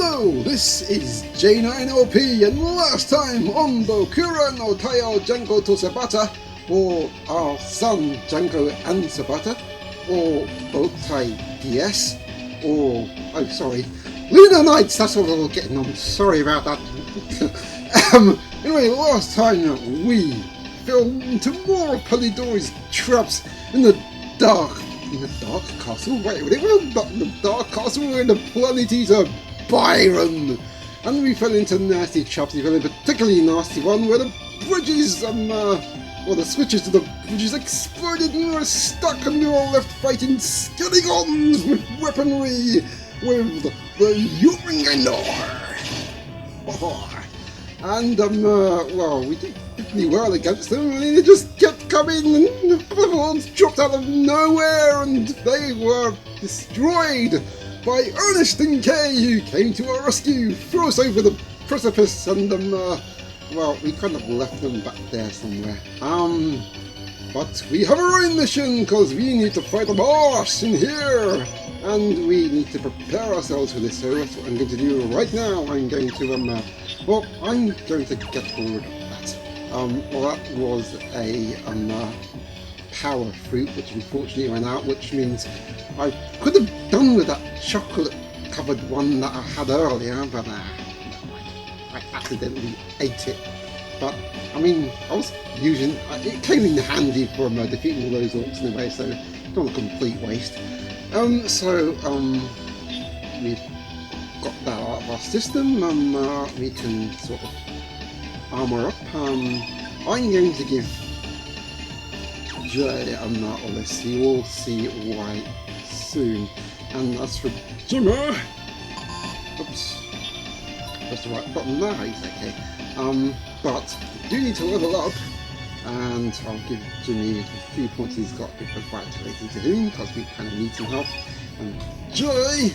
Hello, this is J9LP, and last time on Bokura no Taio Janko to Sabata, or our son Janko and Sabata, or Botai DS, or, oh sorry, Lunar Nights, that's what we're getting on, sorry about that. Anyway, last time we fell into more of Polydori's traps in the dark castle? Wait, we were not in the dark castle, we were in the Planet Eater Byron! And we fell into nasty traps, we fell in a particularly nasty one where the bridges the switches to the bridges exploded and we were stuck and we were all left fighting skeletons with weaponry with the Uringanor! And, we did pretty well against them, and they just kept coming, and the ones dropped out of nowhere, and they were destroyed by Ernest and Kay, who came to our rescue, threw us over the precipice, and, we kind of left them back there somewhere. But we have our own mission, because we need to fight a boss in here, and we need to prepare ourselves for this, so that's what I'm going to do right now. I'm going to, I'm going to get hold of that. That was a power fruit, which unfortunately ran out, which means I could have done with that chocolate-covered one that I had earlier, but I accidentally ate it. But, I mean, I was using it came in handy for defeating all those orcs anyway, so it's not a complete waste. We've got that out of our system, we can sort of armour up. I'm going to give Jay all this, you will see why soon. And as for Jimmy, oops, that's the right button there, he's okay. But we do need to level up, and I'll give Jimmy a few points he's got because vitality to him, because we kind of need some help. And Jay,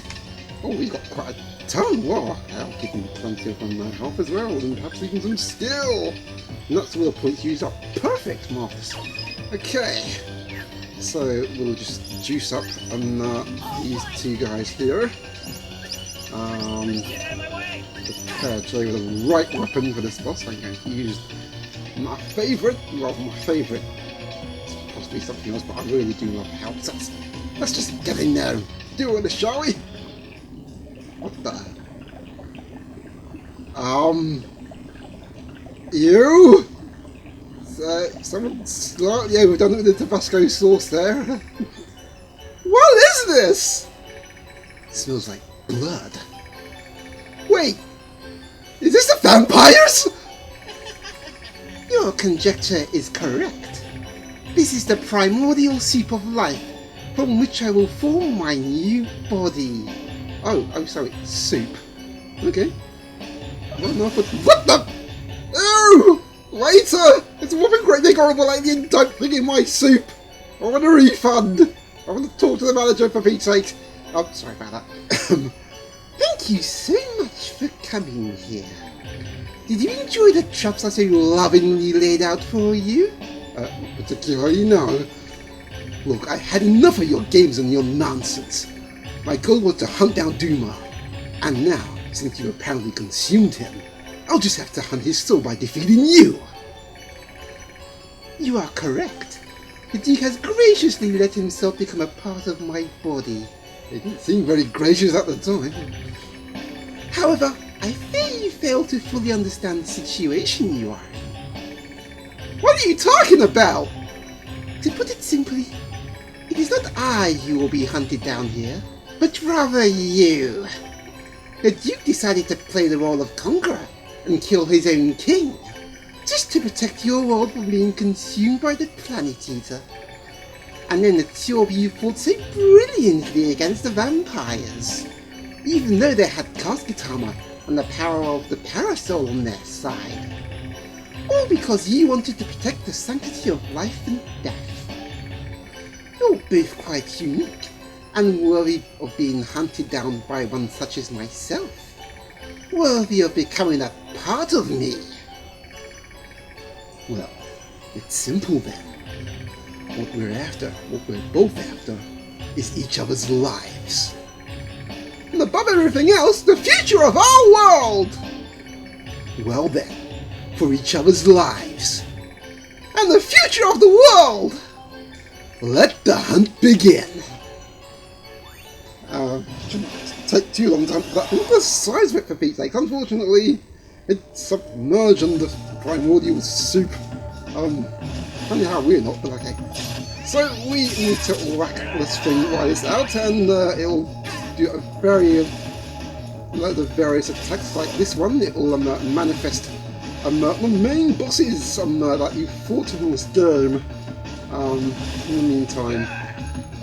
oh, he's got quite a ton. Wow, I'll give him plenty of health as well, and perhaps even some skill. And that's all the points used up. Perfect, marvellous. Okay, so we'll just juice up on these two guys here. Prepare Jay with the right weapon for this boss. I'm going to use my favourite, it's possibly something else, but I really do love help. So let's just get in there and do it, shall we? What the? You? Someone slightly overdone it with the Tabasco sauce there. What is this? It smells like blood. Wait, is this the vampires? Your conjecture is correct. This is the primordial soup of life, from which I will form my new body. Oh, sorry, soup. Okay. What the? Oh! Later! It's a whopping great big horrible alien type thing in my soup! I want a refund! I want to talk to the manager for Pete's sake! Oh, sorry about that. Thank you so much for coming here. Did you enjoy the traps I so lovingly laid out for you? Particularly no. Look, I had enough of your games and your nonsense. My goal was to hunt down Duma, and now, since you apparently consumed him, I'll just have to hunt his soul by defeating you! You are correct. The Duke has graciously let himself become a part of my body. It didn't seem very gracious at the time. However, I fear you fail to fully understand the situation you are in. What are you talking about? To put it simply, it is not I who will be hunted down here, but rather you. The Duke decided to play the role of conqueror and kill his own king, just to protect your world from being consumed by the Planet Eater. And then the two of you fought so brilliantly against the vampires, even though they had casket armor and the power of the Parasol on their side. All because you wanted to protect the sanctity of life and death. You're both quite unique, and worthy of being hunted down by one such as myself. Worthy of becoming a part of me. Well, it's simple then. What we're both after, is each other's lives. And the above everything else, the future of our world! Well then, for each other's lives, and the future of the world, let the hunt begin! Shouldn't take too long to hunt for that. Look at the size of it, for Pete's sake. Unfortunately, it's submerged under primordial soup. Funny how we're not, but okay. So we need to whack this thing right this out, and it'll do a load of various attacks like this one. It'll manifest the main bosses that you fought in this game. In the meantime,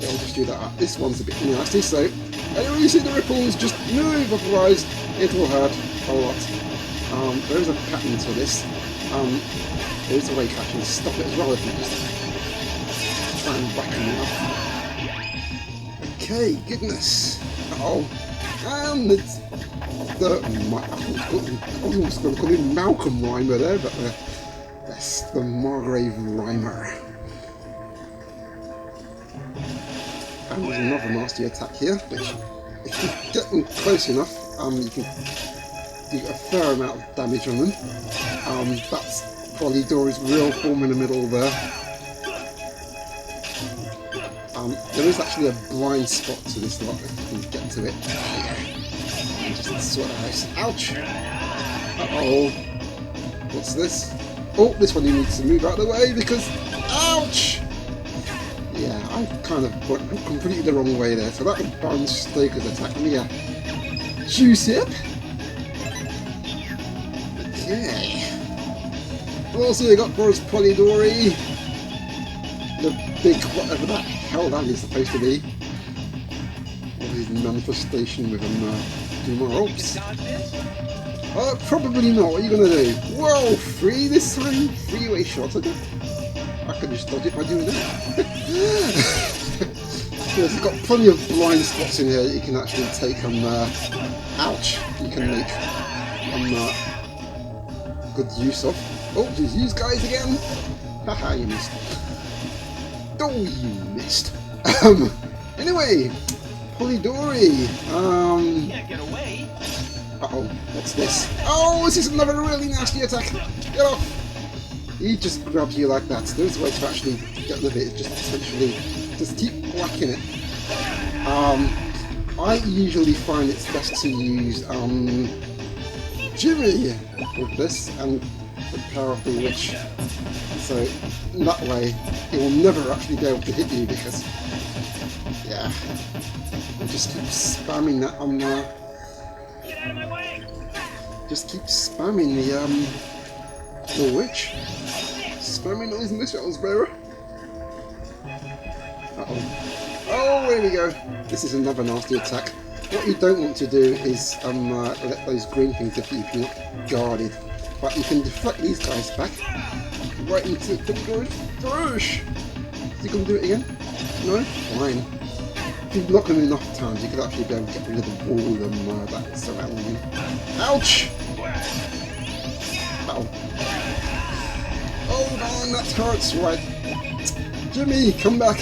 it'll just do that. This one's a bit nasty, so anyway, you see the ripples, just move, otherwise it'll hurt a lot. There is a pattern to this. There is a way to actually stop it as well if you just try and whack them up. Okay, goodness. Uh-oh. And it's I was almost going to call him Malcolm Reimer there, but that's the Margrave Reimer. And there's another nasty attack here, which if you get them close enough, you can do a fair amount of damage on them. That's Polydori's real form in the middle there. There is actually a blind spot to this lot if you can get to it. And just sort of ouch! Uh-oh. What's this? Oh, this one you need to move out of the way because ouch! Yeah, I kind of went completely the wrong way there, so that was Baron Stoker's attack. Let me juice it. Okay. Also, you got Boris Polidori, the big whatever the hell that is supposed to be. Or his manifestation with Dumar Ops. Probably not. What are you gonna do? Whoa, free this time? Freeway shot. I could just dodge it by doing that. Yes, you've got plenty of blind spots in here that you can actually take ouch, you can make good use of. Oh, just use guys again. Haha, you missed. Oh, you missed. Anyway, Polidori. Can't get away. Uh-oh, what's this? Oh, this is another really nasty attack. Get off. He just grabs you like that. There's a way to actually get rid of it. Just essentially, just keep whacking it. I usually find it's best to use Jimmy with this and the power of the witch. So in that way, it will never actually be able to hit you because, yeah, I'll just keep spamming that on there. Get out of my way! Just keep spamming the witch. Spamming those missiles, bro. Uh-oh. Oh, here we go. This is another nasty attack. What you don't want to do is let those green things defeat if you're not guarded. But you can deflect these guys back right into the thrush. Is he going to do it again? No? Fine. If you block them enough times, you could actually be able to get rid of the wall that's surrounding you. Ouch! Uh-oh. Hold on, that hurts, right. Jimmy, come back.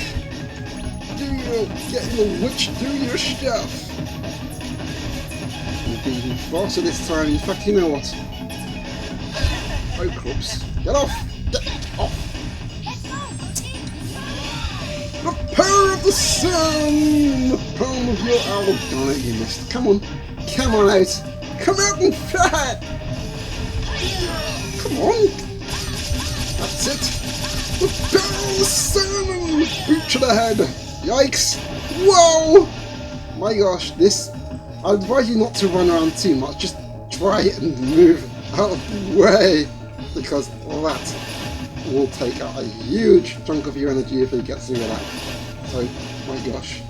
Get your witch, do your stuff. You'll be even faster this time. In fact, you know what? Oh, crops. Get off! Get off! The power of the sun in the palm of your owl. Darn it, you missed. Come on. Come on out. Come out and fight! Come on. That's it. The power of the sun and boot to the head. Yikes! Whoa! My gosh, this... I advise you not to run around too much, just try and move out of the way, because that will take out a huge chunk of your energy if it gets through that. So, my gosh,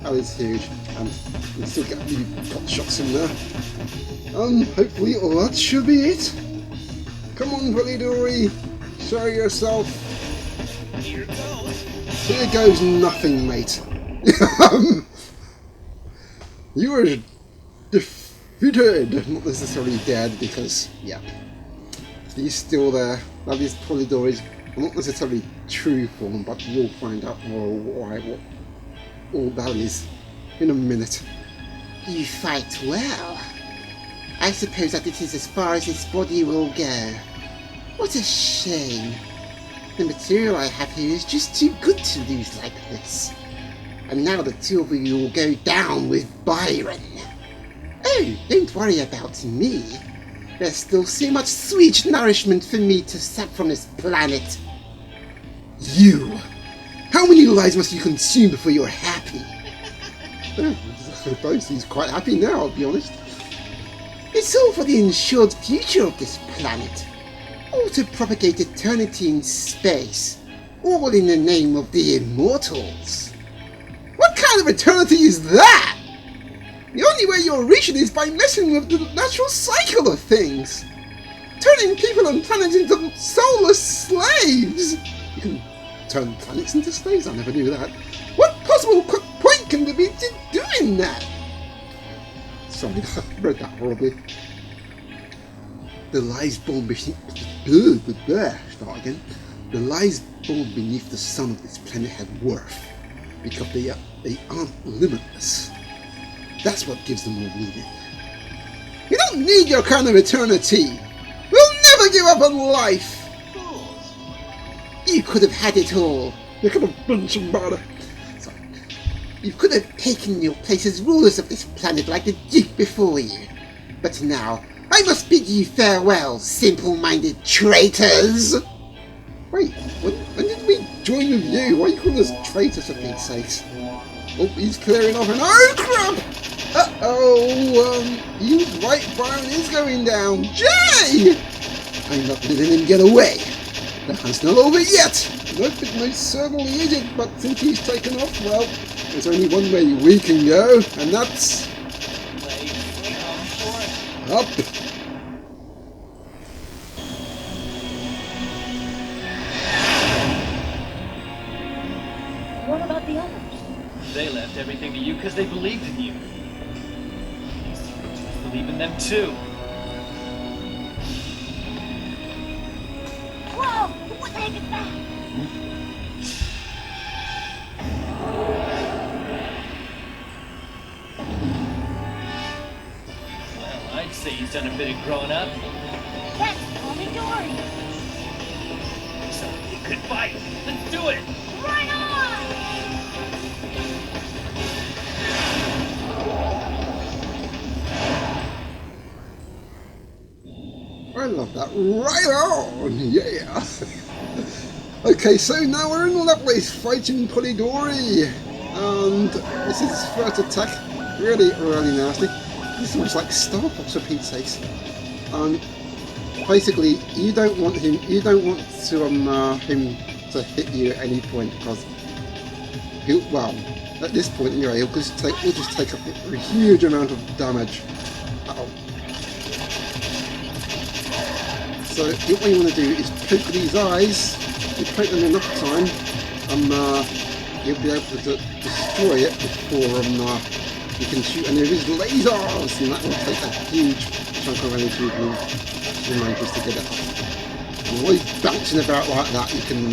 that is huge, and you can still get a few pot shots in there. Hopefully that should be it. Come on, Polidori, show yourself. Here goes. Here goes nothing, mate. You were defeated, not necessarily dead, because, yeah, he's still there. That is Polidori's not necessarily true form, but you'll find out more why, what all that is in a minute. You fight well. I suppose that it is as far as this body will go. What a shame. The material I have here is just too good to lose like this. And now the two of you will go down with Byron. Oh, don't worry about me. There's still so much sweet nourishment for me to sap from this planet. You! How many lives must you consume before you're happy? I suppose he's quite happy now, I'll be honest. It's all for the ensured future of this planet. All to propagate eternity in space. All in the name of the immortals. What kind of eternity is that? The only way you're reaching is by messing with the natural cycle of things. Turning people and planets into soulless slaves. You can turn planets into slaves? I never knew that. What possible point can there be to doing that? Sorry, I read that horribly. The lives born beneath... Start again. The lives born beneath the sun of this planet have worth. Because they aren't limitless. That's what gives them all meaning. You don't need your kind of eternity. We'll never give up on life. You could have had it all. You could have been somebody. Sorry. You could have taken your place as rulers of this planet like the Duke before you. But now, I must bid you farewell, simple-minded traitors! Wait, when did we join with you? Why are you calling us traitors for Pete's sakes? Oh, he's clearing off and oh crap! He was right, Byron is going down. Jay! I'm not letting him get away. The hunt's not over yet. Nope, it most certainly isn't, but since he's taken off, well, there's only one way we can go, and that's... up. What about the others? They left everything to you because they believed in you. You believe in them too. Whoa! What the heck is that? Well, I'd say he's done a bit of growing up. That's Tommy Dory. So you could fight. Let's do it. Right on! I love that. Right on! Yeah! Okay, so now we're in Lovelace fighting Polidori. And this is his first attack. Really, really nasty. This is almost like Star Fox for Pete's sakes. Basically, you don't want him to hit you at any point because at this point anyway, he'll just take up a huge amount of damage. Uh-oh. So what you want to do is poke these eyes. You poke them enough time, you'll be able to destroy it before you can shoot any of his lasers, and that will take a huge chunk of energy if you manage to get it off. And while he's bouncing about like that, you can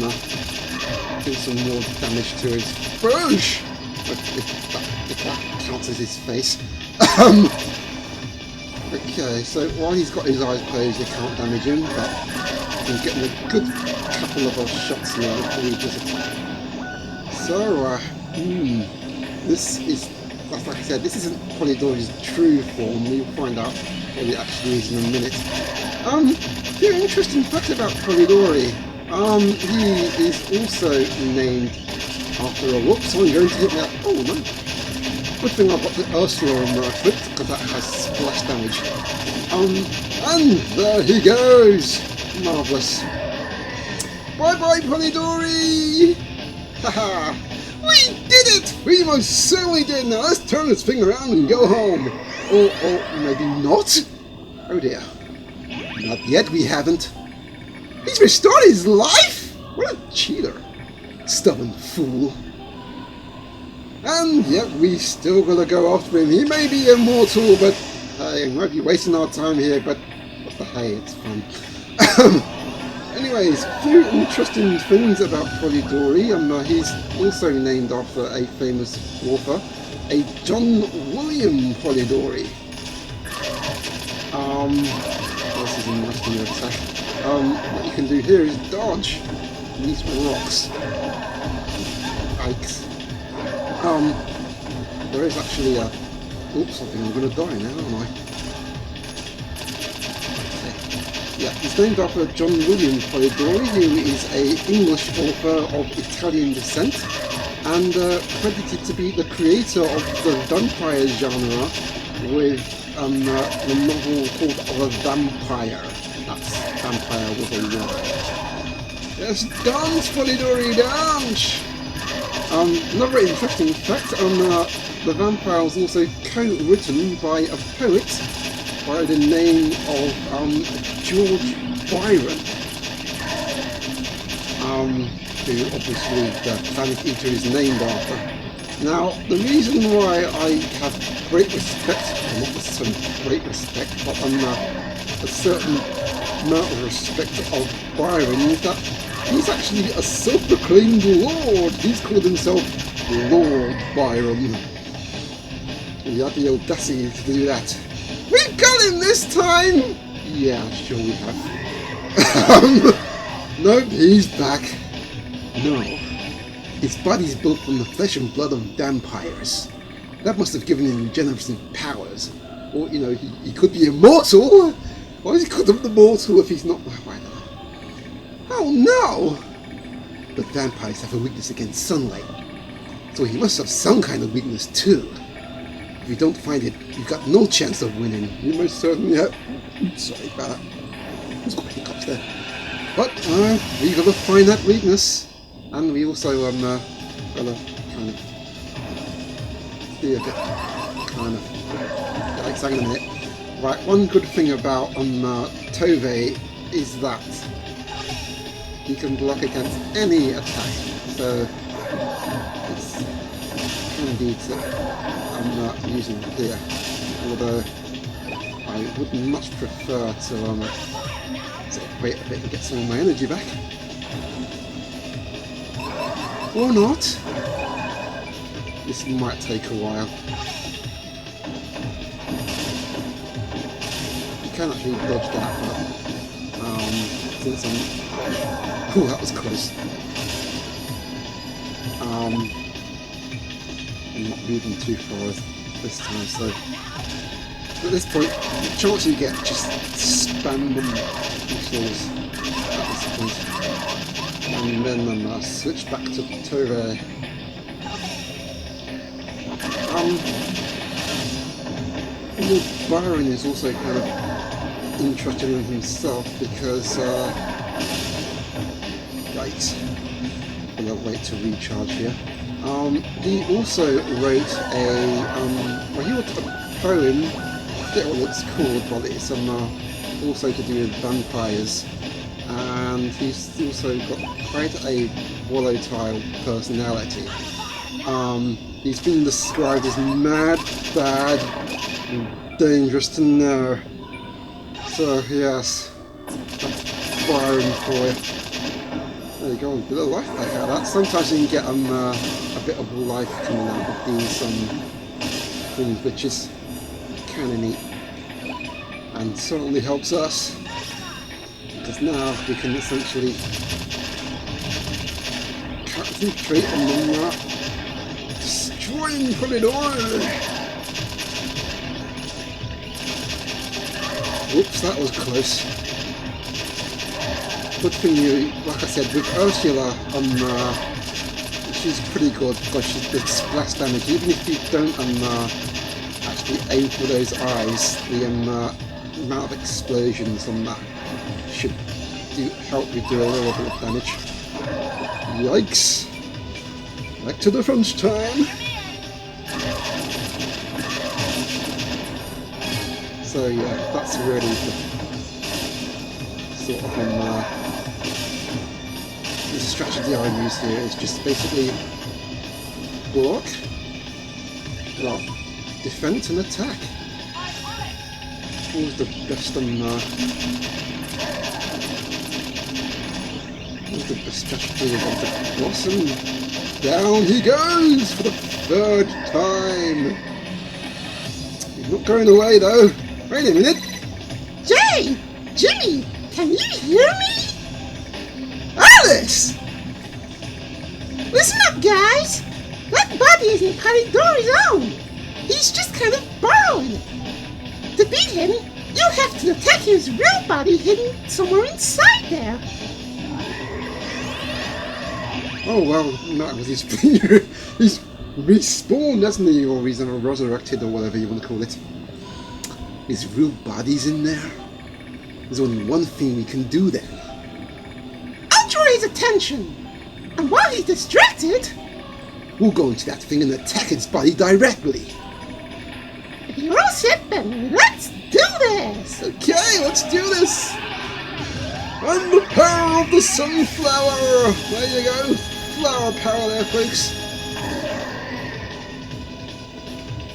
do some more damage to his boosh, if that counts as his face. Okay, so while he's got his eyes closed, you can't damage him, but he's getting a good couple of shots now before he does attack. So, this is, like I said, this isn't Polidori's true form. We'll find out what it actually is in a minute. Very interesting fact about Polidori. He is also named after a whoops. I'm going to hit that. Oh no! Good thing I've got the Ursula equipped because that has splash damage. And there he goes! Marvellous. Bye bye, Polidori! Haha! We did it! We most certainly did! Now let's turn this thing around and go home! Or maybe not? Oh dear. Not yet, we haven't. He's restored his life? What a cheater. Stubborn fool. And yet we still gotta go after him. He may be immortal, but hey, we might be wasting our time here, but what the hey, it's fun. Anyways, a few interesting things about Polidori. He's also named after a famous author. a John William Polidori. What else is in your attack? What you can do here is dodge these rocks. Yikes. There is actually a... Oops, I think I'm going to die now, aren't I? Yeah, he's named after John William Polidori, who is an English author of Italian descent, and credited to be the creator of the vampire genre with the novel called The Vampire. That's vampire with a Y. Yes, dance, Polidori, dance! Another interesting fact, The Vampire was also co-written by a poet by the name of George Byron, who obviously the Planet Eater is named after. Now, the reason why I have great respect, well, not necessarily great respect, but a certain amount of respect of Byron is that he's actually a self-proclaimed lord. He's called himself Lord Byron. And he had the audacity to do that. We've got him this time! Yeah, sure we have. Nope, he's back. No. His body's built from the flesh and blood of vampires. That must have given him generous powers. Or, you know, he could be immortal! Why is he called immortal if he's not... I don't know. Oh no! But vampires have a weakness against sunlight. So he must have some kind of weakness too. If you don't find it, you've got no chance of winning. You most certainly have... Sorry about that. Who's got hiccups there? But, we gotta find that weakness. And we also, gotta kind of... be a bit... kind of... Like, hang on a minute. Right, one good thing about, Tovey is that he can block against any attack. So, it's handy to... I'm using here, although I would much prefer to sort of wait a bit and get some of my energy back. Or not. This might take a while. You can actually dodge that, but since I'm... Oh, that was close. I'm not moving too far this time, so at this point, the chance you get, just spam them controls at this point, and then switch back to Tovey. Lord Byron is also kind of interested in himself because, right, I'm gonna wait to recharge here. He also wrote well, he wrote a poem, I forget what it's called, but it's also to do with vampires, and he's also got quite a volatile personality. He's been described as mad, bad, and dangerous to know. So yes, that's Byron for you. There you go, a bit of life back out of that. Sometimes you can get a bit of life coming out of these things, which is kind of neat, and certainly helps us because now we can essentially concentrate on them destroying Polidori. Whoops, that was close. Good thing you, like I said, with Ursula, she's pretty good because she did splash damage. Even if you don't actually aim for those eyes, the amount of explosions on that should help you do a little bit of damage. Yikes! Back to the front time! So yeah, that's really the sort of the strategy I use here is just basically block, defense and attack. Always the best strategy of the boss, and down he goes for the third time. He's not going away though. Wait a minute. Jay! Jimmy! Can you hear me? Alice! Listen up, guys! That body isn't Polidori's own! He's just kind of borrowing it. To beat him, you have to attack his real body hidden somewhere inside there. Oh well, that was his he's respawned, hasn't he? Or he's resurrected, or whatever you want to call it. His real body's in there. There's only one thing we can do then. I'll draw his attention. And while he's distracted, we'll go into that thing and attack its body directly. If you're all set, then let's do this! Okay, let's do this! I'm the power of the sunflower! There you go, flower power there, folks.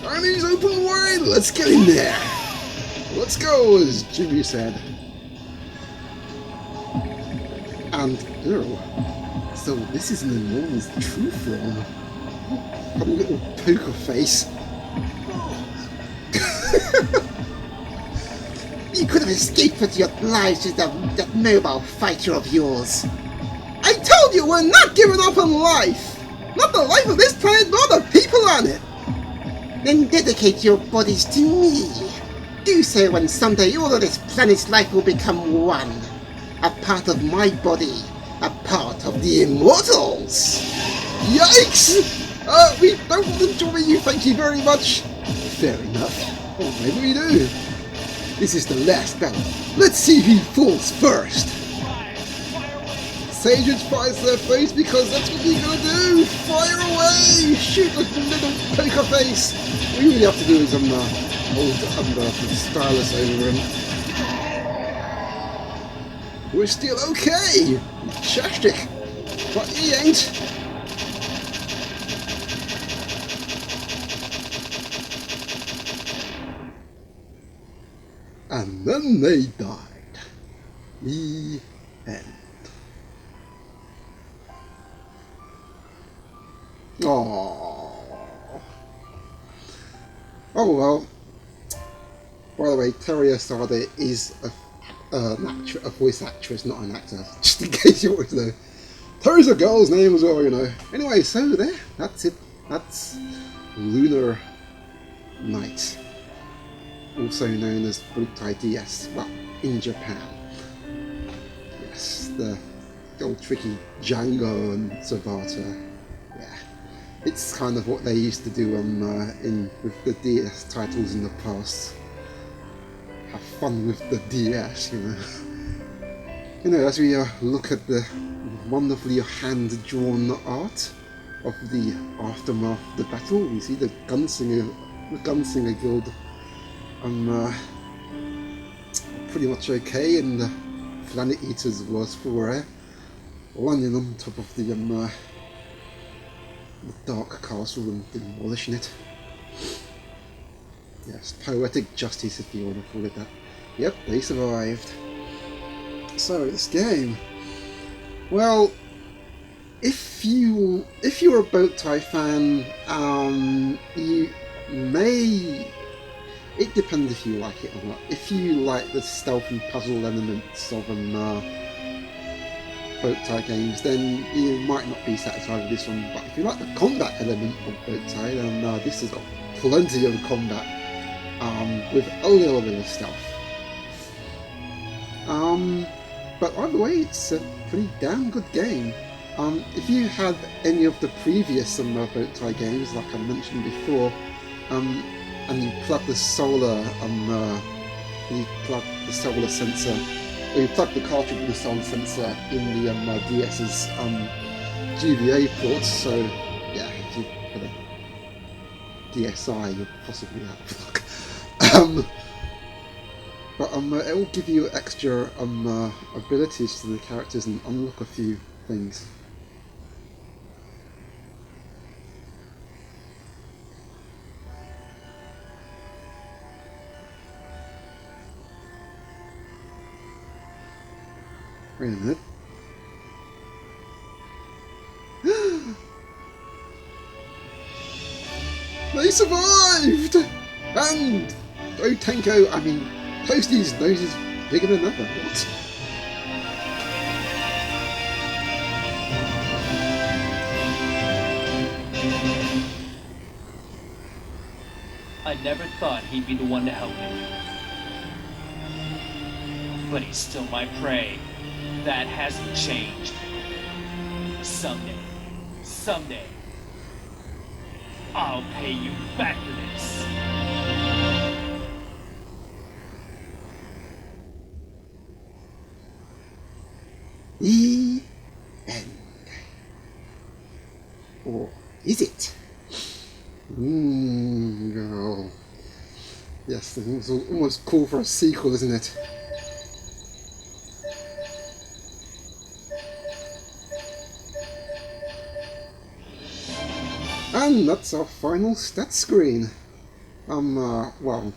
And he's open wide, let's get in there! Let's go, as Jimmy said. And, oh, so this is Nemona's true form. A little poker face. You could have escaped with your lives with that mobile fighter of yours. I told you we're not giving up on life! Not the life of this planet, nor the people on it! Then dedicate your bodies to me. Do so, and someday all of this planet's life will become one. A part of my body, a part of the immortals. Yikes! We don't want to join you, thank you very much. Fair enough. Or maybe we do. This is the last battle. Let's see who falls first. Sage fires their face because that's what we're gonna do. Fire away! Shoot the little poker face. What we really have to do is hold the stylus over him. We're still okay. Chapstick, but he ain't. And then they died. The end. Oh well. By the way, Terry Asada is a voice actress, not an actor. Just in case you want to know. Terry's a girl's name as well, you know. Anyway, so there. That's it. That's Lunar Night, also known as Boktai DS, well, in Japan. Yes, the old tricky Django and Zavata. Yeah, it's kind of what they used to do with the DS titles in the past. Have fun with the DS, you know. You know, as we look at the wonderfully hand-drawn art of the aftermath of the battle, we see the Gunslinger Guild pretty much okay, and the Planet Eaters was for landing on top of the Dark Castle and demolishing it. Yes, poetic justice if you want to call it that. Yep, they survived. So this game, well, if you're a Boktai fan, you may. It depends if you like it or not. If you like the stealth and puzzle elements of Boktai games, then you might not be satisfied with this one. But if you like the combat element of Boktai, then this has got plenty of combat with a little bit of stealth. But either way, it's a pretty damn good game. If you had any of the previous Boktai games, like I mentioned before, and you plug the solar sensor, or you plug the cartridge with the solar sensor in the DS's GBA ports. So yeah, if you had a DSi, you'd possibly have a plug. But it will give you extra abilities to the characters and unlock a few things. Wait a minute. They survived! And Otenko, I mean, Toasty's nose is bigger than ever. What? I never thought he'd be the one to help me. But he's still my prey. That hasn't changed. Someday, I'll pay you back for this. The end. Or is it? Girl. Yes, it's almost cool for a sequel, isn't it? And that's our final stat screen. Well,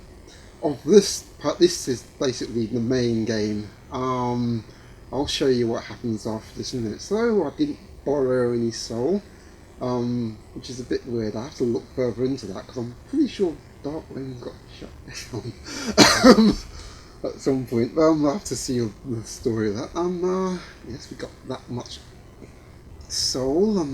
of this part, this is basically the main game. I'll show you what happens after this in a minute. So I didn't borrow any soul, which is a bit weird. I have to look further into that because I'm pretty sure Darkwind got shut down at some point. I'll have to see the story of that. Yes, we got that much soul.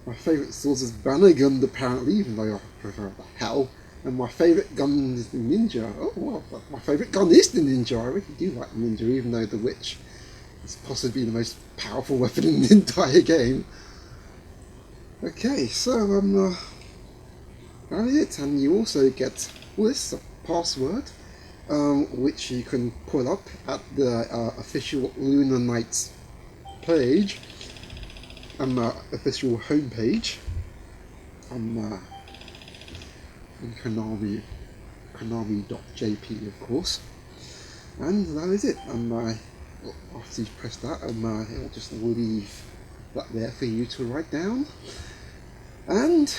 My favourite source is Bannergun, apparently, even though I prefer the Hell. And my favourite gun is the Ninja. Oh, well, my favourite gun is the Ninja. I really do like the Ninja, even though the Witch is possibly the most powerful weapon in the entire game. Okay, so, that is it. And you also get this, a password, which you can pull up at the official Lunar Knights page. Official homepage on Konami.jp, of course, and that is it. After you press that, it will just leave that there for you to write down. And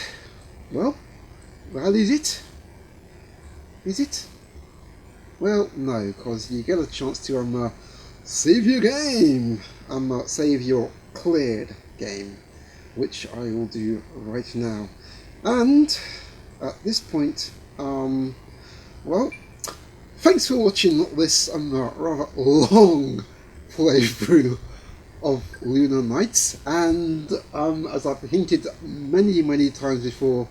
well, that is it. Is it? Well, no, because you get a chance to save your game, save your cleared game, which I will do right now. And at this point, well, thanks for watching this rather long playthrough of Lunar Knights, and as I've hinted many times before,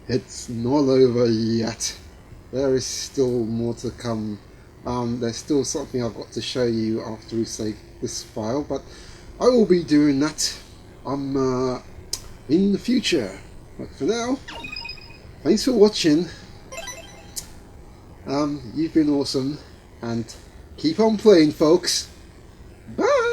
it's not over yet. There is still more to come. There's still something I've got to show you after we save this file, but I will be doing that in the future. But for now, thanks for watching. You've been awesome, and keep on playing, folks. Bye!